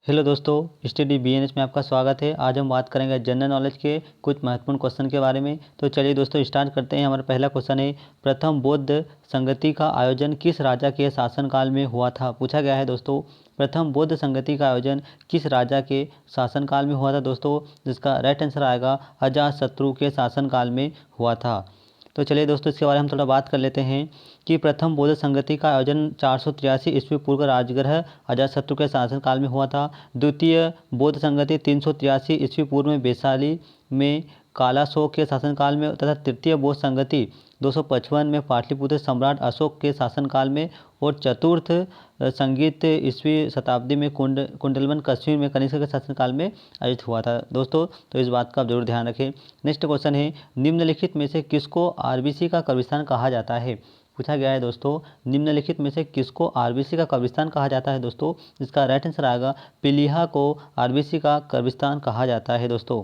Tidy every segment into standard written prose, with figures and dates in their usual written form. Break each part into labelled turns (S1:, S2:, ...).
S1: Hello दोस्तों, study BNS में आपका स्वागत है। आज हम बात करेंगे जनरल नॉलेज के कुछ महत्वपूर्ण क्वेश्चन के बारे में। तो चलिए दोस्तों स्टार्ट करते हैं। हमारा पहला क्वेश्चन है, प्रथम बौद्ध संगति का आयोजन किस राजा के शासनकाल में हुआ था? पूछा गया है दोस्तों, प्रथम बौद्ध संगति का आयोजन किस राजा के शासनकाल में हुआ था दोस्तों? जिसका राइट आंसर आएगा अजातशत्रु के शासनकाल में हुआ था। तो चलिए दोस्तों इसके बारे में हम थोड़ा बात कर लेते हैं कि प्रथम बौद्ध संगति का आयोजन 483 ईस्वी पूर्व राजगृह अजातशत्रु के शासनकाल में हुआ था। द्वितीय बौद्ध संगति 383 ईस्वी पूर्व में वैशाली में कालाशोक के शासनकाल में तथा तृतीय बौद्ध संगति 255 में पाटलिपुत्र सम्राट अशोक के शासनकाल में और चतुर्थ संगीत ईस्वी शताब्दी में कुंडलवन कश्मीर में कनिष्क के शासनकाल में आयोजित हुआ था दोस्तों। तो इस बात का आप जरूर ध्यान रखें। नेक्स्ट क्वेश्चन है, निम्नलिखित में से किसको आरबीसी का कब्रिस्तान कहा जाता है? पूछा गया है दोस्तों, निम्नलिखित में से किसको आरबीसी का कब्रिस्तान कहा जाता है दोस्तों? इसका राइट आंसर आएगा पिलीहा को आरबीसी का कब्रिस्तान कहा जाता है दोस्तों।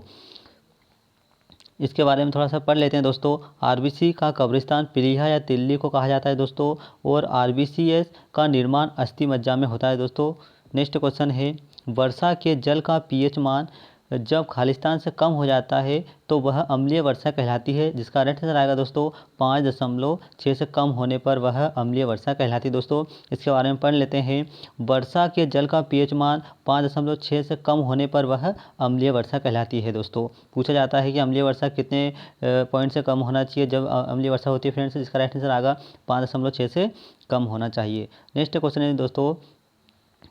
S1: इसके बारे में थोड़ा सा पढ़ लेते हैं दोस्तों। आरबीसी का कब्रिस्तान पिलीहा या तिल्ली को कहा जाता है दोस्तों, और आरबीसीएस का निर्माण अस्थि मज्जा में होता है दोस्तों। नेक्स्ट क्वेश्चन है, वर्षा के जल का पीएच मान जब खालिस्तान से कम हो जाता है तो वह अम्लीय वर्षा कहलाती है। जिसका राइट आंसर आएगा दोस्तों 5.6 से कम होने पर वह अम्लीय वर्षा कहलाती है दोस्तों। इसके बारे में पढ़ लेते हैं। वर्षा के जल का पीएच मान 5.6 से कम होने पर वह अम्लीय वर्षा कहलाती है दोस्तों। पूछा जाता है कि अम्लीय वर्षा कितने पॉइंट से कम होना चाहिए जब अम्लीय वर्षा होती है फ्रेंड्स? जिसका राइट आंसर आएगा 5.6 से कम होना चाहिए। नेक्स्ट क्वेश्चन है दोस्तों,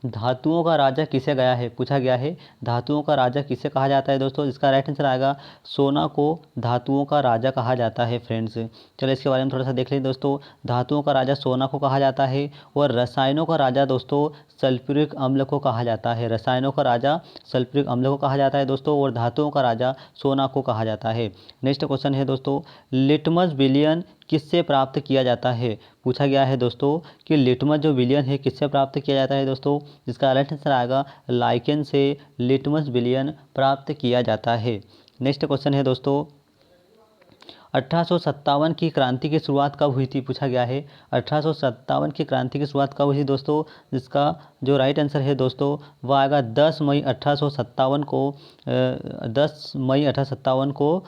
S1: धातुओं का राजा किसे गया है? पूछा गया है धातुओं का राजा किसे कहा जाता है दोस्तों? इसका राइट आंसर आएगा सोना को धातुओं का राजा कहा जाता है फ्रेंड्स। चलिए इसके बारे में थोड़ा सा देख लें दोस्तों। धातुओं का राजा सोना को कहा जाता है, और रसायनों का राजा दोस्तों सल्फ्यूरिक अम्ल को कहा जाता है। रसायनों का राजा सल्फ्यूरिक अम्ल को कहा जाता है दोस्तों, और धातुओं का राजा सोना को कहा जाता है। नेक्स्ट क्वेश्चन है दोस्तों, लिटमस विलियन किससे प्राप्त किया जाता है? पूछा गया है दोस्तों कि लिटमस जो विलियन है किससे प्राप्त किया जाता है दोस्तों? जिसका राइट आंसर आएगा लाइकेन से लिटमस विलियन प्राप्त किया जाता है। नेक्स्ट क्वेश्चन है दोस्तों, 1857 की क्रांति की शुरुआत कब हुई थी? पूछा गया है 1857 की क्रांति की शुरुआत कब हुई थी दोस्तों? जिसका जो राइट आंसर है दोस्तों वह आएगा 10 मई 1857 को। 10 मई 1857 को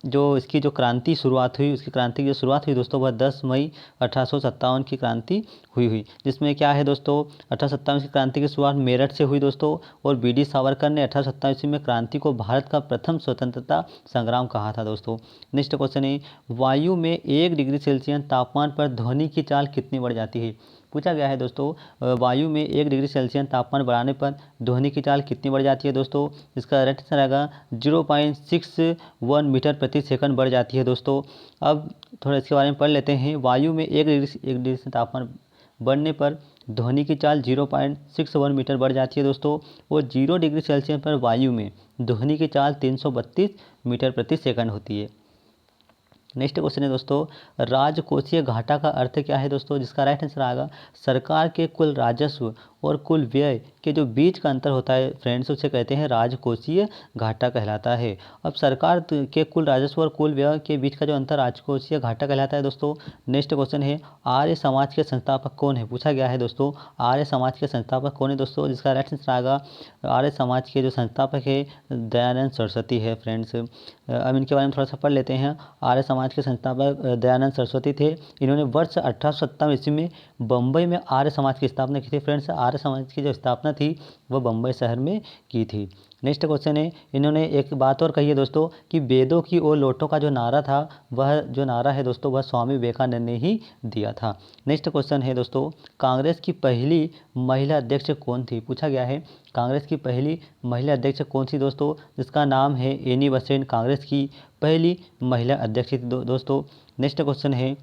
S1: जो इसकी जो क्रांति शुरुआत हुई, उसकी क्रांति की जो शुरुआत हुई दोस्तों वह 10 मई 1857 की क्रांति हुई। जिसमें क्या है दोस्तों, 1857 की क्रांति की शुरुआत मेरठ से हुई दोस्तों, और बीडी सावरकर ने 1857 में क्रांति को भारत का प्रथम स्वतंत्रता संग्राम कहा था दोस्तों। नेक्स्ट क्वेश्चन है, वायु में 1 डिग्री सेल्सियस तापमान पर ध्वनि की चाल कितनी बढ़ जाती है? पूछा गया है दोस्तों वायु में 1 डिग्री सेल्सियस तापमान बढ़ाने पर ध्वनि की चाल कितनी बढ़ जाती है दोस्तों? इसका राइट आंसर आएगा 0.61 मीटर प्रति सेकंड बढ़ जाती है दोस्तों। अब थोड़ा इसके बारे में पढ़ लेते हैं। वायु में 1 डिग्री से तापमान बढ़ने पर ध्वनि की चाल 0.61 मीटर बढ़ जाती है दोस्तों, और 0 डिग्री सेल्सियस पर वायु में ध्वनि की चाल 332 मीटर प्रति सेकंड होती है। नेक्स्ट क्वेश्चन है दोस्तों, राजकोषीय घाटा का अर्थ क्या है दोस्तों? जिसका राइट आंसर आएगा सरकार के कुल राजस्व और कुल व्यय के जो बीच का अंतर होता है फ्रेंड्स उसे कहते हैं राजकोषीय घाटा कहलाता है। अब सरकार के कुल राजस्व और कुल व्यय के बीच का जो अंतर राजकोषीय घाटा कहलाता है दोस्तों। नेक्स्ट क्वेश्चन है, आर्य समाज के संस्थापक कौन है? पूछा गया है दोस्तों आर्य समाज के संस्थापक कौन है दोस्तों? जिसका राइट आंसर आएगा आर्य समाज के जो संस्थापक है दयानंद सरस्वती है फ्रेंड्स। अब इनके बारे में थोड़ा सा पढ़ लेते हैं। आर्य समाज के संस्थापक दयानंद सरस्वती थे। इन्होंने वर्ष 1857 ईस्वी में बम्बई में आर्य समाज की स्थापना की थी फ्रेंड्स। आर्य समाज की जो स्थापना थी वह बम्बई शहर में की थी। नेक्स्ट क्वेश्चन है, इन्होंने एक बात और कही है दोस्तों कि वेदों की ओर लौटो का जो नारा था वह जो नारा है दोस्तों वह स्वामी विवेकानंद ने ही दिया था। नेक्स्ट क्वेश्चन है दोस्तों, कांग्रेस की पहली महिला अध्यक्ष कौन थी? पूछा गया है कांग्रेस की पहली महिला अध्यक्ष कौन थी दोस्तों? जिसका नाम है एनी बेसेंट कांग्रेस की पहली महिला अध्यक्ष थी दोस्तों। नेक्स्ट क्वेश्चन है,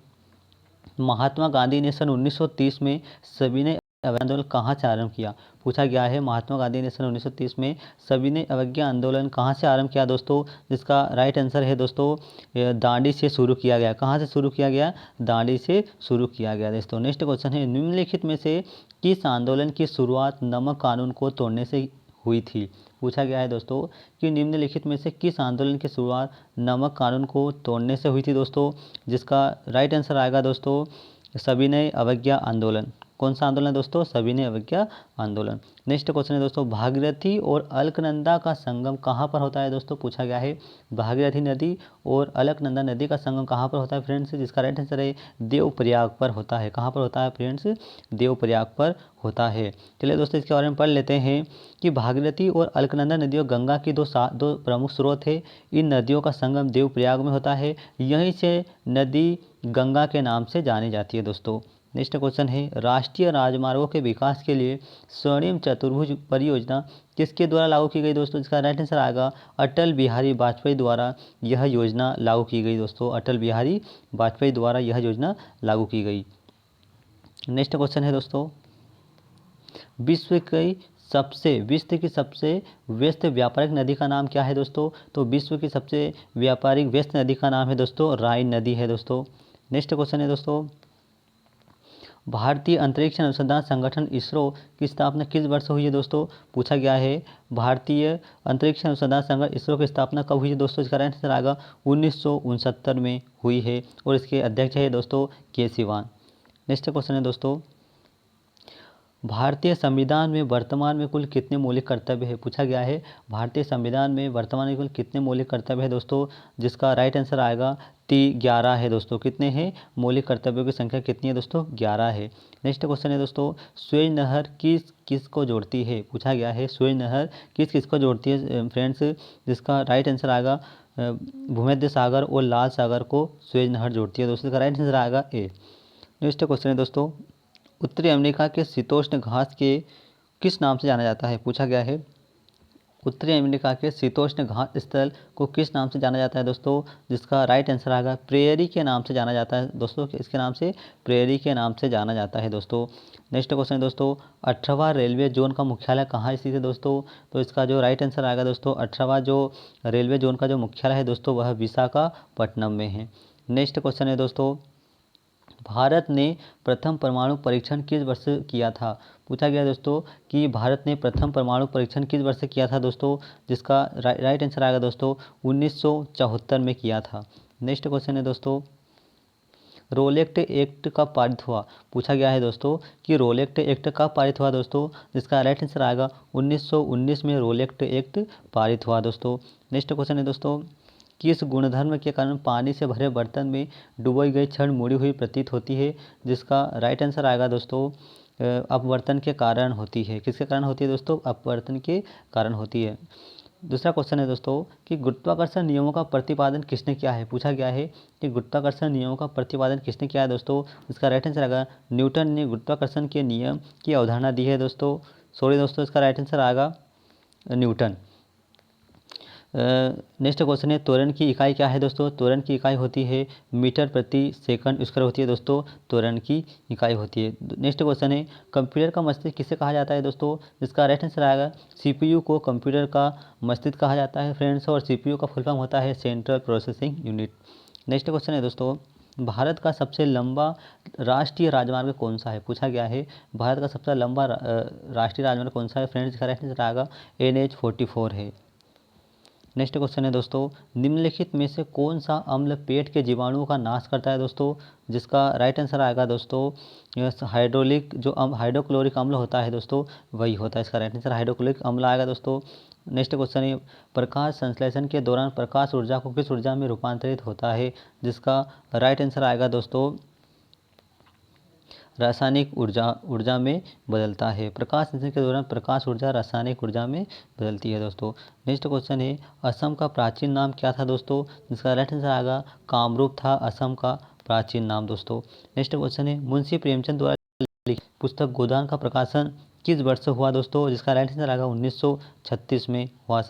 S1: महात्मा गांधी ने सन 1930 में सविनय आंदोलन कहाँ से आरंभ किया? पूछा गया है महात्मा गांधी ने सन 1930 में सविनय अवज्ञा आंदोलन कहाँ से आरंभ किया दोस्तों? जिसका राइट आंसर है दोस्तों दांडी से शुरू किया गया। कहाँ से शुरू किया गया? दांडी से शुरू किया गया दोस्तों। नेक्स्ट क्वेश्चन है, निम्नलिखित में से किस आंदोलन की शुरुआत नमक कानून को तोड़ने से हुई थी? पूछा गया है दोस्तों कि निम्नलिखित में से किस आंदोलन की शुरुआत नमक कानून को तोड़ने से हुई थी दोस्तों? जिसका राइट आंसर आएगा दोस्तों सविनय अवज्ञा आंदोलन। कौन सा आंदोलन है दोस्तों? सविनय अवज्ञा आंदोलन। नेक्स्ट क्वेश्चन है दोस्तों, भागीरथी और अलकनंदा का संगम कहाँ पर होता है दोस्तों? पूछा गया है भागीरथी नदी और अलकनंदा नदी का संगम कहाँ पर होता है फ्रेंड्स? जिसका राइट आंसर है देवप्रयाग पर होता है। कहाँ पर होता है फ्रेंड्स? देवप्रयाग पर होता है। चलिए दोस्तों इसके बारे में पढ़ लेते हैं कि भागीरथी और अलकनंदा नदियों गंगा की दो प्रमुख स्रोत है। इन नदियों का संगम देवप्रयाग में होता है। यहीं से नदी गंगा के नाम से जानी जाती है दोस्तों। नेक्स्ट क्वेश्चन है, राष्ट्रीय राजमार्गों के विकास के लिए स्वर्णिम चतुर्भुज परियोजना किसके द्वारा लागू की गई दोस्तों? इसका राइट आंसर आएगा अटल बिहारी वाजपेयी द्वारा यह योजना लागू की गई दोस्तों। अटल बिहारी वाजपेयी द्वारा यह योजना लागू की गई। नेक्स्ट क्वेश्चन है दोस्तों, विश्व की सबसे व्यस्त व्यापारिक नदी का नाम क्या है दोस्तों? तो विश्व की सबसे व्यापारिक व्यस्त नदी का नाम है दोस्तों राइन नदी है दोस्तों। नेक्स्ट क्वेश्चन है दोस्तों, भारतीय अंतरिक्ष अनुसंधान संगठन इसरो की स्थापना किस वर्ष हुई है दोस्तों? पूछा गया है भारतीय अंतरिक्ष अनुसंधान संगठन इसरो की स्थापना कब हुई है दोस्तों? इसका राइट आंसर आएगा 1969 में हुई है और इसके अध्यक्ष है दोस्तों के सिवान। नेक्स्ट क्वेश्चन है दोस्तों, भारतीय संविधान में वर्तमान में कुल कितने मौलिक कर्तव्य है? पूछा गया है भारतीय संविधान में वर्तमान में कुल कितने मौलिक कर्तव्य है दोस्तों? जिसका राइट आंसर आएगा 11 है दोस्तों। कितने हैं? मौलिक कर्तव्यों की संख्या कितनी है दोस्तों? 11 है। नेक्स्ट क्वेश्चन है दोस्तों, स्वेज नहर किस को जोड़ती है? पूछा गया है स्वेज नहर किस को जोड़ती है फ्रेंड्स? जिसका राइट आंसर आएगा भूमध्य सागर और लाल सागर को स्वेज नहर जोड़ती है दोस्तों। इसका राइट आंसर आएगा ए। नेक्स्ट क्वेश्चन है दोस्तों, उत्तरी अमेरिका के शीतोष्ण घास के किस नाम से जाना जाता है? पूछा गया है उत्तरी अमेरिका के शीतोष्ण घास स्थल को किस नाम से जाना जाता है दोस्तों? जिसका राइट आंसर आएगा प्रेयरी के नाम से जाना जाता है दोस्तों। इसके नाम से प्रेयरी के नाम से जाना जाता है दोस्तों। नेक्स्ट क्वेश्चन है दोस्तों, 18वां रेलवे जोन का मुख्यालय कहाँ स्थित है दोस्तों? तो इसका जो राइट आंसर आएगा दोस्तों 18वां जो रेलवे जोन का जो मुख्यालय है दोस्तों वह विशाखापट्टनम में है। नेक्स्ट क्वेश्चन है दोस्तों, भारत ने प्रथम परमाणु परीक्षण किस वर्ष किया था? पूछा गया दोस्तों कि भारत ने प्रथम परमाणु परीक्षण किस वर्ष किया था दोस्तों? जिसका राइट आंसर आएगा दोस्तों 1974 में किया था। नेक्स्ट क्वेश्चन है दोस्तों, रोलेक्ट एक्ट कब पारित हुआ? पूछा गया है दोस्तों कि रोलेक्ट एक्ट कब पारित हुआ दोस्तों? जिसका राइट आंसर आएगा 1919 में रोलेक्ट एक्ट पारित हुआ दोस्तों। नेक्स्ट क्वेश्चन है दोस्तों, किस गुणधर्म के कारण पानी से भरे बर्तन में डुबोई गई छड़ मुड़ी हुई प्रतीत होती है? जिसका राइट आंसर आएगा दोस्तों अपवर्तन के कारण होती है। किसके कारण होती है दोस्तों? अपवर्तन के कारण होती है। दूसरा क्वेश्चन है दोस्तों कि गुरुत्वाकर्षण नियमों का प्रतिपादन किसने किया है? पूछा गया है कि गुरुत्वाकर्षण नियमों का प्रतिपादन किसने किया है दोस्तों? इसका राइट आंसर आएगा न्यूटन ने गुरुत्वाकर्षण के नियम की अवधारणा दी है दोस्तों। सॉरी दोस्तों, इसका राइट आंसर आएगा न्यूटन। नेक्स्ट क्वेश्चन है, त्वरण की इकाई क्या है दोस्तों? त्वरण की इकाई होती है मीटर प्रति सेकंड स्क्वायर होती है दोस्तों। त्वरण की इकाई होती है। नेक्स्ट क्वेश्चन है, कंप्यूटर का मस्तिष्क किसे कहा जाता है दोस्तों? जिसका राइट आंसर आएगा सीपीयू को कंप्यूटर का मस्तिष्क कहा जाता है फ्रेंड्स, और सीपीयू का फुल फॉर्म होता है central processing unit. Next question है दोस्तों, भारत का सबसे लंबा राष्ट्रीय राजमार्ग कौन सा है? पूछा गया है भारत का सबसे लंबा राष्ट्रीय राजमार्ग कौन सा है फ्रेंड्स? इसका राइट आंसर आएगा NH-44 है। नेक्स्ट क्वेश्चन है दोस्तों, निम्नलिखित में से कौन सा अम्ल पेट के जीवाणुओं का नाश करता है दोस्तों? जिसका राइट आंसर आएगा दोस्तों हाइड्रोक्लोरिक अम्ल होता है दोस्तों, वही होता है। इसका राइट आंसर हाइड्रोक्लोरिक अम्ल आएगा दोस्तों। नेक्स्ट क्वेश्चन है, प्रकाश संश्लेषण के दौरान प्रकाश ऊर्जा को किस ऊर्जा में रूपांतरित होता है? जिसका राइट आंसर आएगा दोस्तों रासायनिक ऊर्जा में बदलता है। प्रकाश संश्लेषण के दौरान प्रकाश ऊर्जा रासायनिक ऊर्जा में बदलती है दोस्तों। नेक्स्ट क्वेश्चन है, असम का प्राचीन नाम क्या था दोस्तों? जिसका राइट आंसर आएगा कामरूप था असम का प्राचीन नाम दोस्तों। नेक्स्ट क्वेश्चन है, मुंशी प्रेमचंद द्वारा लिखित पुस्तक गोदान का प्रकाशन किस वर्ष हुआ दोस्तों? जिसका राइट आंसर आएगा 1936 में हुआ।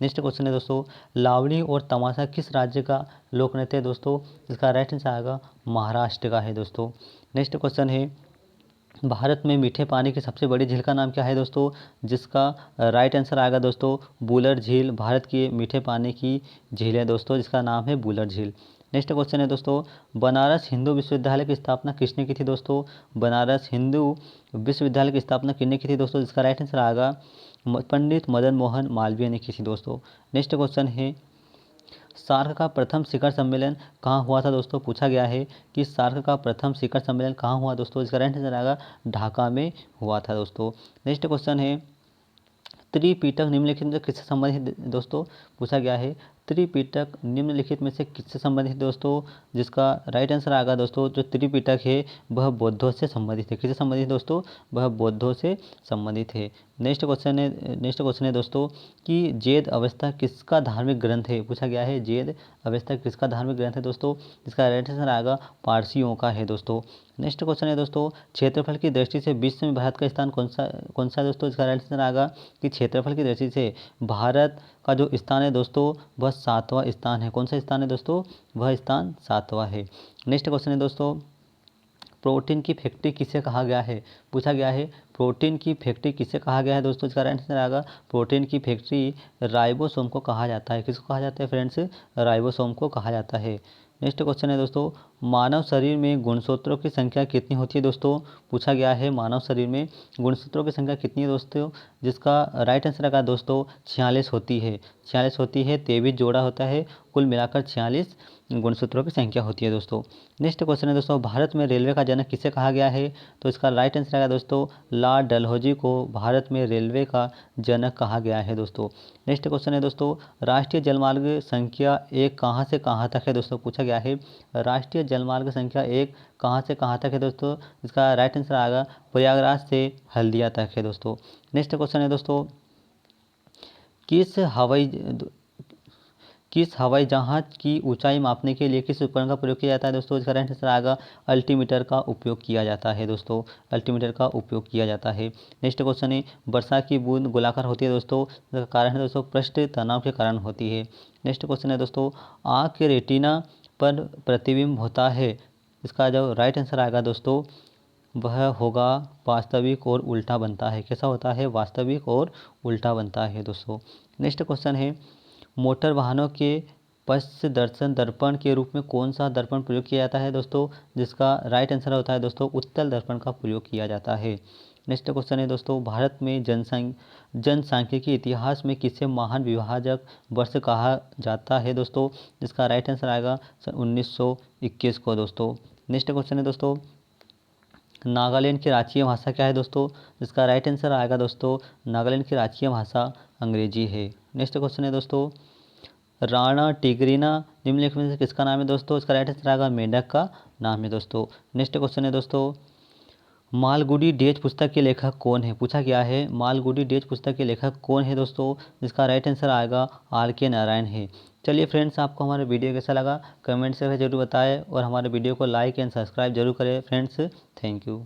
S1: नेक्स्ट क्वेश्चन है दोस्तों, लावणी और तमाशा किस राज्य का लोक नृत्य है दोस्तों? जिसका राइट आंसर आएगा महाराष्ट्र का है दोस्तों। नेक्स्ट क्वेश्चन है, भारत में मीठे पानी की सबसे बड़ी झील का नाम क्या है दोस्तों? जिसका राइट आंसर आएगा दोस्तों बूलर झील। भारत की मीठे पानी की झील है दोस्तों, जिसका नाम है बूलर झील। नेक्स्ट क्वेश्चन है दोस्तों, बनारस हिंदू विश्वविद्यालय की स्थापना किसने की थी दोस्तों? बनारस हिंदू विश्वविद्यालय की स्थापना किसने की थी दोस्तों? जिसका राइट आंसर आएगा पंडित मदन मोहन मालवीय ने की थी दोस्तों। नेक्स्ट क्वेश्चन है, सार्क का प्रथम शिखर सम्मेलन कहाँ हुआ था दोस्तों, पूछा गया है कि सार्क का प्रथम शिखर सम्मेलन कहाँ हुआ दोस्तों। इसका राइट आंसर आएगा ढाका में हुआ था दोस्तों। नेक्स्ट क्वेश्चन है त्रिपिटक निम्नलिखित में किससे संबंधित दोस्तों, पूछा गया है त्रिपिटक निम्नलिखित में से किससे संबंधित दोस्तों। जिसका राइट आंसर आएगा दोस्तों जो त्रिपिटक है वह बौद्धों से संबंधित है। किससे संबंधित दोस्तों, वह बौद्धों से संबंधित है। नेक्स्ट क्वेश्चन है दोस्तों कि जेद अवस्था किसका धार्मिक ग्रंथ है, पूछा गया है जेद अवस्था किसका धार्मिक ग्रंथ है दोस्तों। इसका राइट आंसर आएगा पारसियों का है दोस्तों। नेक्स्ट क्वेश्चन है दोस्तों क्षेत्रफल की दृष्टि से विश्व में भारत का स्थान कौन सा है दोस्तों। इसका राइट आंसर आएगा कि क्षेत्रफल की दृष्टि से भारत का जो स्थान है दोस्तों वह 7वां स्थान है। कौन सा स्थान है दोस्तों, वह स्थान 7वां है। नेक्स्ट क्वेश्चन है दोस्तों प्रोटीन की फैक्ट्री किसे कहा गया है, पूछा गया है प्रोटीन की फैक्ट्री किसे कहा गया है दोस्तों। इसका राइट आंसर आएगा प्रोटीन की फैक्ट्री राइबोसोम को कहा जाता है। किसको कहा जाता है फ्रेंड्स, राइबोसोम को कहा जाता है। नेक्स्ट क्वेश्चन है दोस्तों मानव शरीर में गुणसूत्रों की संख्या कितनी होती है दोस्तों, पूछा गया है मानव शरीर में गुणसूत्रों की संख्या कितनी है दोस्तों। जिसका राइट आंसर आएगा दोस्तों 46 होती है। 46 होती है, 23 जोड़ा होता है, कुल मिलाकर 46 गुणसूत्रों की संख्या होती है दोस्तों। नेक्स्ट क्वेश्चन है दोस्तों भारत में रेलवे का जनक किसे कहा गया है, तो इसका राइट आंसर आएगा दोस्तों लॉर्ड डलहौजी को भारत में रेलवे का जनक कहा गया है दोस्तों। नेक्स्ट क्वेश्चन है दोस्तों राष्ट्रीय जलमार्ग संख्या 1 कहाँ से कहाँ तक है दोस्तों, पूछा गया है राष्ट्रीय जलमार्ग संख्या 1 कहाँ से कहाँ तक है दोस्तों। इसका राइट आंसर आएगा प्रयागराज से हल्दिया तक है दोस्तों। नेक्स्ट क्वेश्चन है दोस्तों किस हवाई जहाज की ऊंचाई मापने के लिए किस उपकरण का प्रयोग किया जाता है दोस्तों। इसका राइट आंसर आएगा अल्टीमीटर का उपयोग किया जाता है दोस्तों, अल्टीमीटर का उपयोग किया जाता है। नेक्स्ट क्वेश्चन है वर्षा की बूंद गोलाकार होती है दोस्तों। इसका कारण है दोस्तों पृष्ठ तनाव के कारण होती है। नेक्स्ट क्वेश्चन है दोस्तों आँख के रेटिना पर प्रतिबिंब होता है। इसका जो राइट आंसर आएगा दोस्तों वह होगा वास्तविक और उल्टा बनता है। कैसा होता है, वास्तविक और उल्टा बनता है दोस्तों। नेक्स्ट क्वेश्चन है मोटर वाहनों के पश्च दर्शन दर्पण के रूप में कौन सा दर्पण प्रयोग किया जाता है दोस्तों। जिसका राइट आंसर होता है दोस्तों उत्तल दर्पण का प्रयोग किया जाता है। नेक्स्ट क्वेश्चन है दोस्तों भारत में जनसांख्यिकी इतिहास में किसे महान विभाजक वर्ष कहा जाता है दोस्तों। जिसका राइट आंसर आएगा सन 1921 को दोस्तों। नेक्स्ट क्वेश्चन है दोस्तों नागालैंड की राष्ट्रीय भाषा क्या है दोस्तों। जिसका राइट आंसर आएगा दोस्तों नागालैंड की राष्ट्रीय भाषा अंग्रेजी है। नेक्स्ट क्वेश्चन है दोस्तों राणा टिग्रिना निम्नलिखित में से किसका नाम है दोस्तों। इसका राइट आंसर आएगा मेंढक का नाम है दोस्तों। नेक्स्ट क्वेश्चन है दोस्तों मालगुडी डेज पुस्तक के लेखक कौन है, पूछा गया है मालगुडी डेज पुस्तक के लेखक कौन है दोस्तों। जिसका राइट आंसर आएगा RK नारायण है। चलिए फ्रेंड्स आपको हमारा वीडियो कैसा लगा कमेंट से जरूर बताएं और हमारे वीडियो को लाइक एंड सब्सक्राइब जरूर करें फ्रेंड्स। Thank you.